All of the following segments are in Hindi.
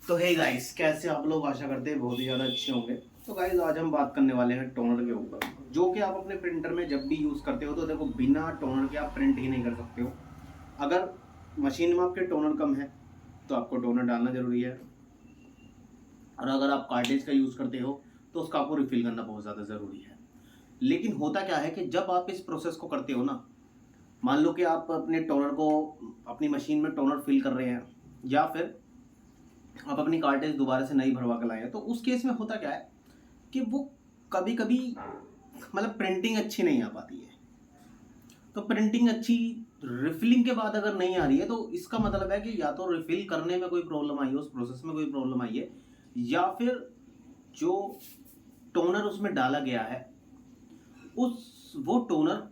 तो हे गाइस, कैसे आप लोग? आशा करते हैं बहुत ही ज़्यादा अच्छे होंगे। तो गाइस, आज हम बात करने वाले हैं टोनर के ऊपर, जो कि आप अपने प्रिंटर में जब भी यूज़ करते हो तो देखो, बिना टोनर के आप प्रिंट ही नहीं कर सकते हो। अगर मशीन में आपके टोनर कम है तो आपको टोनर डालना ज़रूरी है, और अगर आप कार्टेज का यूज़ करते हो तो उसका आपको रिफिल करना बहुत ज़्यादा ज़रूरी है। लेकिन होता क्या है कि जब आप इस प्रोसेस को करते हो ना, मान लो कि आप अपने टोनर को, अपनी मशीन में टोनर फिल कर रहे हैं, या फिर आप अपनी कार्टेज दोबारा से नई भरवा कर लाए हैं, तो उस केस में होता क्या है कि वो कभी कभी मतलब प्रिंटिंग अच्छी नहीं आ पाती है। तो प्रिंटिंग अच्छी रिफिलिंग के बाद अगर नहीं आ रही है, तो इसका मतलब है कि या तो रिफिल करने में कोई प्रॉब्लम आई है, उस प्रोसेस में कोई प्रॉब्लम आई है, या फिर जो टोनर उसमें डाला गया है, उस वो टोनर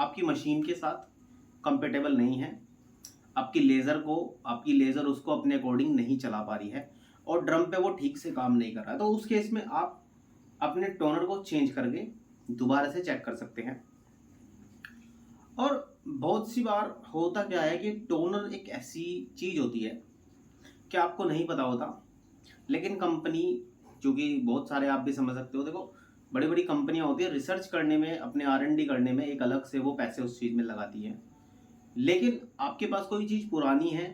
आपकी मशीन के साथ कंपेटेबल नहीं है। आपकी लेज़र उसको अपने अकॉर्डिंग नहीं चला पा रही है, और ड्रम पे वो ठीक से काम नहीं कर रहा है। तो उस केस में आप अपने टोनर को चेंज करके दोबारा से चेक कर सकते हैं। और बहुत सी बार होता क्या है कि टोनर एक ऐसी चीज़ होती है कि आपको नहीं पता होता, लेकिन कंपनी, जो कि बहुत सारे आप भी समझ सकते हो, देखो बड़ी बड़ी कंपनियां होती है, रिसर्च करने में, अपने R&D करने में एक अलग से वो पैसे उस चीज़ में लगाती हैं। लेकिन आपके पास कोई चीज़ पुरानी है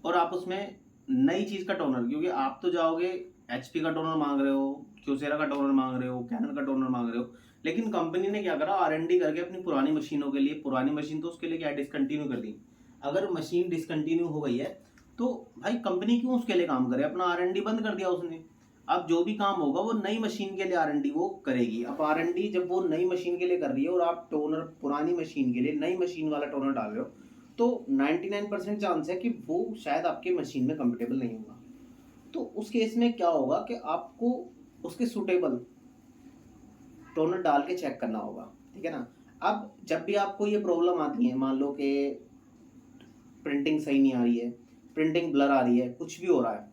और आप उसमें नई चीज़ का टोनर, क्योंकि आप तो जाओगे HP का टोनर मांग रहे हो, क्यूसेरा का टोनर मांग रहे हो, कैनन का टोनर मांग रहे हो, लेकिन कंपनी ने क्या करा, R&D करके अपनी पुरानी मशीनों के लिए, पुरानी मशीन तो उसके लिए क्या डिसकंटिन्यू कर दी। अगर मशीन डिसकंटिन्यू हो गई है तो भाई कंपनी क्यों उसके लिए काम करे, अपना R&D बंद कर दिया उसने। अब जो भी काम होगा वो नई मशीन के लिए R&D वो करेगी। अब R&D जब वो नई मशीन के लिए कर रही है और आप टोनर पुरानी मशीन के लिए नई मशीन वाला टोनर डाल रहे हो, तो 99% चांस है कि वो शायद आपके मशीन में कंफर्टेबल नहीं होगा। तो उस केस में क्या होगा कि आपको उसके सूटेबल टोनर डाल के चेक करना होगा, ठीक है ना। अब जब भी आपको ये प्रॉब्लम आती है, मान लो कि प्रिंटिंग सही नहीं आ रही है, प्रिंटिंग ब्लर आ रही है, कुछ भी हो रहा है,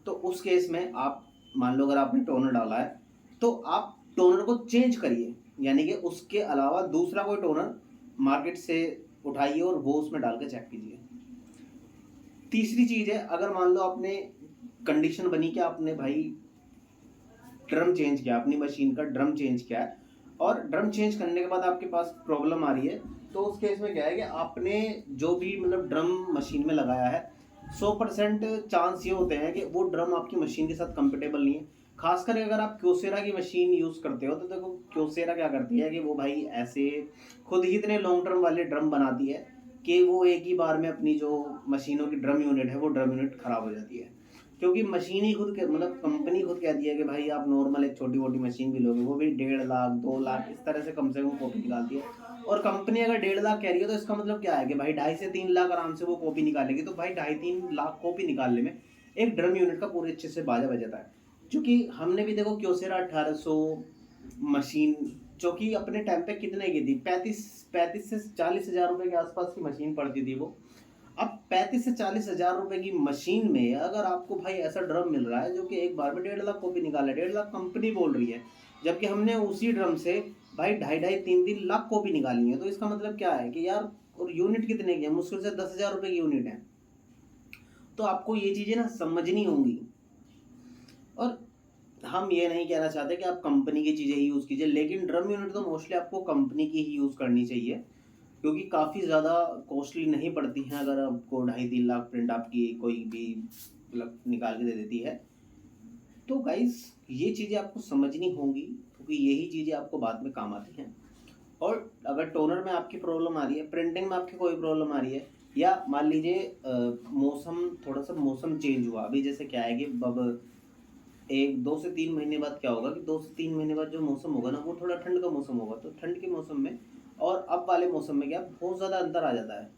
तो उस केस में आप, मान लो अगर आपने टोनर डाला है, तो आप टोनर को चेंज करिए, यानी कि उसके अलावा दूसरा कोई टोनर मार्केट से उठाइए और वो उसमें डाल के चेक कीजिए। तीसरी चीज है, अगर मान लो आपने कंडीशन बनी कि आपने भाई ड्रम चेंज किया, अपनी मशीन का ड्रम चेंज किया है, और ड्रम चेंज करने के बाद आपके पास प्रॉब्लम आ रही है, तो उस केस में क्या है कि आपने जो भी मतलब ड्रम मशीन में लगाया है, 100% चांस ये होते हैं कि वो ड्रम आपकी मशीन के साथ कंपेटेबल नहीं है। खासकर अगर आप क्योसेरा की मशीन यूज़ करते हो, तो देखो क्योसेरा क्या करती है कि वो भाई ऐसे खुद ही इतने लॉन्ग टर्म वाले ड्रम बनाती है कि वो एक ही बार में अपनी जो मशीनों की ड्रम यूनिट है, वो ड्रम यूनिट खराब हो जाती है। क्योंकि मशीन ही खुद के, मतलब कंपनी खुद कहती है कि भाई आप नॉर्मल एक छोटी मोटी मशीन भी लोगे, वो भी 1.5 लाख 2 लाख इस तरह से कम कॉपी निकालती है। और कंपनी अगर 1.5 लाख कह रही है, तो इसका मतलब क्या है कि भाई 2.5 से 3 लाख आराम से वो कॉपी निकालेगी। तो भाई 2.5 3 लाख कॉपी निकालने में एक ड्रम यूनिट का पूरे अच्छे से बाजा बजाता है। क्योंकि हमने भी देखो क्योसेरा 1800 मशीन, जो कि अपने टाइम पे कितने की थी, 35 से 40 हज़ार रुपए के आसपास की मशीन पड़ती थी वो। अब 35 से 40 हज़ार रुपए की मशीन में अगर आपको भाई ऐसा ड्रम मिल रहा है जो कि एक बार में 1.5 लाख कॉपी निकाले, 1.5 लाख कंपनी बोल रही है, जबकि हमने उसी ड्रम से भाई 2.5 2.5 3 3 लाख कॉपी निकाली है, तो इसका मतलब क्या है कि यार, और यूनिट कितने की है, मुश्किल से 10 हज़ार रुपए की यूनिट है। तो आपको ये चीजें ना समझनी होंगी। और हम ये नहीं कहना चाहते कि आप कंपनी की चीज़ें ही यूज़ कीजिए, लेकिन ड्रम यूनिट तो मोस्टली आपको कंपनी की ही यूज़ करनी चाहिए, क्योंकि काफ़ी ज़्यादा कॉस्टली नहीं पड़ती हैं। अगर आपको 2.5 3 लाख प्रिंट आपकी कोई भी मतलब निकाल के दे देती है, तो गाइस ये चीज़ें आपको समझनी होंगी, क्योंकि यही चीज़ें आपको बाद में काम आती हैं। और अगर टोनर में आपकी प्रॉब्लम आ रही है, प्रिंटिंग में आपकी कोई प्रॉब्लम आ रही है, या मान लीजिए मौसम, थोड़ा सा मौसम चेंज हुआ अभी, जैसे क्या है कि अब 1 2 से 3 महीने बाद क्या होगा कि 2 से 3 महीने बाद जो मौसम होगा ना, वो थोड़ा ठंड का मौसम होगा। तो ठंड के मौसम में और अब वाले मौसम में क्या बहुत ज़्यादा अंतर आ जाता है,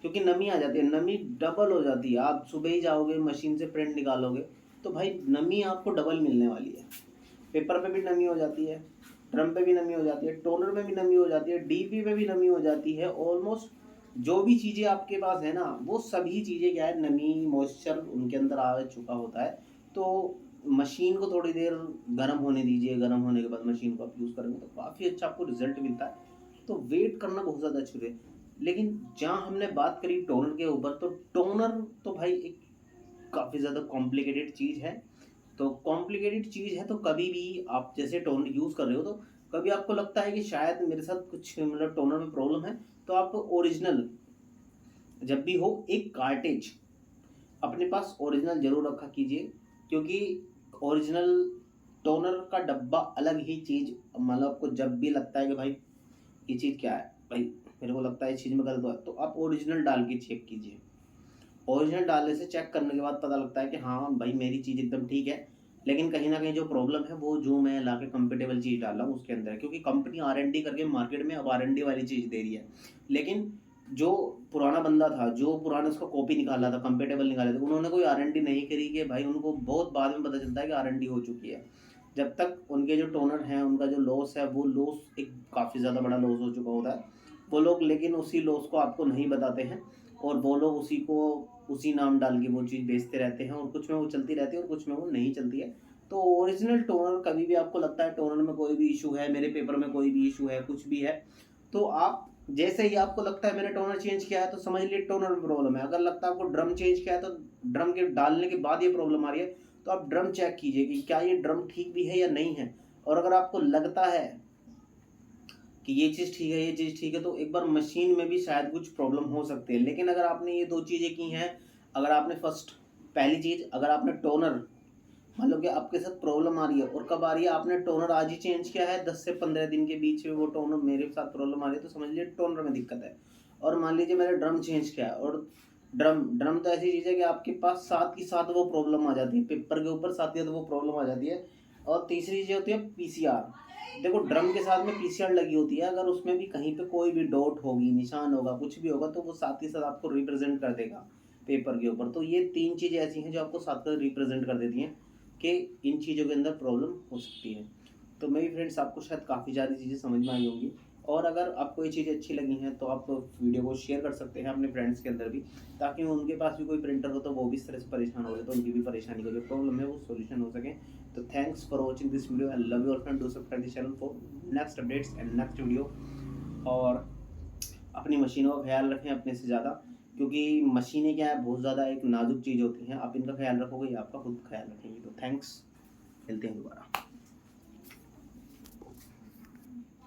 क्योंकि नमी आ जाती है, नमी डबल हो जाती है। आप सुबह ही जाओगे मशीन से प्रिंट निकालोगे, तो भाई नमी आपको डबल मिलने वाली है। पेपर पे भी नमी हो जाती है, ड्रम पे भी नमी हो जाती है, टोनर में भी नमी हो जाती है, डीपी पे भी नमी हो जाती है। ऑलमोस्ट जो भी चीज़ें आपके पास है ना, वो सभी चीज़ें क्या है, नमी मॉइस्चर उनके अंदर आ चुका होता है। तो मशीन को थोड़ी देर गर्म होने दीजिए, गर्म होने के बाद मशीन को आप यूज़ करेंगे तो काफ़ी अच्छा आपको रिजल्ट मिलता है। तो वेट करना बहुत ज़्यादा अच्छी है। लेकिन जहाँ हमने बात करी टोनर के ऊपर, तो टोनर तो भाई एक काफ़ी ज़्यादा कॉम्प्लिकेटेड चीज़ है। तो कॉम्प्लिकेटेड चीज़ है तो कभी भी आप जैसे टोनर यूज़ कर रहे हो, तो कभी आपको लगता है कि शायद मेरे साथ कुछ मतलब टोनर में प्रॉब्लम है, तो आप ओरिजिनल जब भी हो एक कार्टेज अपने पास ओरिजिनल ज़रूर रखा कीजिए, क्योंकि ओरिजिनल टोनर का डब्बा अलग ही चीज़, मतलब आपको जब भी लगता है कि भाई ये चीज़ क्या है, भाई मेरे को लगता है इस चीज़ में गलत हुआ है, तो आप ओरिजिनल डाल के चेक कीजिए। ओरिजिनल डालने से चेक करने के बाद पता लगता है कि हाँ भाई मेरी चीज़ एकदम ठीक है, लेकिन कहीं न कहीं जो प्रॉब्लम है वो जो मैं लाके कंपैटिबल चीज़ डाल रहा हूँ उसके अंदर है। क्योंकि कंपनी आर-एन-डी करके मार्केट में अब आर-एन-डी वाली चीज़ दे रही है। लेकिन जो पुराना बंदा था, जो पुराने उसका कॉपी निकाला था, कंपैटिबल निकाले थे, उन्होंने कोई आर-एन-डी नहीं करी कि भाई उनको बहुत बाद में पता चलता है कि आर-एन-डी हो चुकी है। जब तक उनके जो टोनर हैं, उनका जो लॉस है, वो लॉस एक काफ़ी ज़्यादा बड़ा लॉस हो चुका होता है। वो लोग लेकिन उसी लॉस को आपको नहीं बताते हैं, और वो लोग उसी को उसी नाम डाल के वो चीज़ बेचते रहते हैं, और कुछ में वो चलती रहती है और कुछ में वो नहीं चलती है। तो ओरिजिनल टोनर कभी भी आपको लगता है टोनर में कोई भी इश्यू है, मेरे पेपर में कोई भी इश्यू है, कुछ भी है, तो आप जैसे ही आपको लगता है मैंने टोनर चेंज किया है तो समझ लीजिए टोनर में प्रॉब्लम है। अगर लगता है आपको ड्रम चेंज किया है तो ड्रम के डालने के बाद ये प्रॉब्लम आ रही है, तो आप ड्रम चेक कीजिए कि क्या ये ड्रम ठीक भी है या नहीं है। और अगर आपको लगता है कि ये चीज़ ठीक है, ये चीज़ ठीक है, तो एक बार मशीन में भी शायद कुछ प्रॉब्लम हो सकती है। लेकिन अगर आपने ये 2 चीज़ें की हैं, अगर आपने पहली चीज़, अगर आपने टोनर मान लो कि आपके साथ प्रॉब्लम आ रही है, और कब आ रही है, आपने टोनर आज ही चेंज किया है, 10 से 15 दिन के बीच में वो टोनर मेरे साथ प्रॉब्लम आ रही है, तो समझ लीजिए टोनर में दिक्कत है। और मान लीजिए मैंने ड्रम चेंज किया है, और ड्रम ड्रम तो ऐसी चीज़ है कि आपके पास साथ ही साथ वो प्रॉब्लम आ जाती है, पेपर के ऊपर साथ ही साथ वो प्रॉब्लम आ जाती है। और तीसरी चीज़ होती है पीसीआर। देखो ड्रम के साथ में पीसीआर लगी होती है, अगर उसमें भी कहीं पे कोई भी डॉट होगी, निशान होगा, कुछ भी होगा, तो वो साथ ही साथ आपको रिप्रेजेंट कर देगा पेपर के ऊपर। तो ये 3 चीज़ें ऐसी हैं जो आपको साथ में रिप्रेजेंट कर देती हैं कि इन चीज़ों के अंदर प्रॉब्लम हो सकती है। तो मेरी फ्रेंड्स आपको शायद काफ़ी ज़्यादा चीज़ें समझ में आई होंगी, और अगर आपको ये चीज़ें अच्छी लगी हैं तो आप वीडियो को शेयर कर सकते हैं अपने फ्रेंड्स के अंदर भी, ताकि उनके पास भी कोई प्रिंटर हो तो वो भी इस तरह से परेशान हो रहे, तो उनकी भी परेशानी का जो प्रॉब्लम है वो सॉल्यूशन हो सके। तो thanks for watching this video, I love your friend, do subscribe this channel for next updates and next video. और अपनी मशीनों का ख्याल रखें अपने से ज़्यादा, क्योंकि मशीनें क्या है, बहुत ज़्यादा एक नाजुक चीज़ होती हैं। आप इनका ख्याल रखोगे या आपका खुद ख्याल रखेंगे। तो थैंक्स, मिलते हैं दोबारा।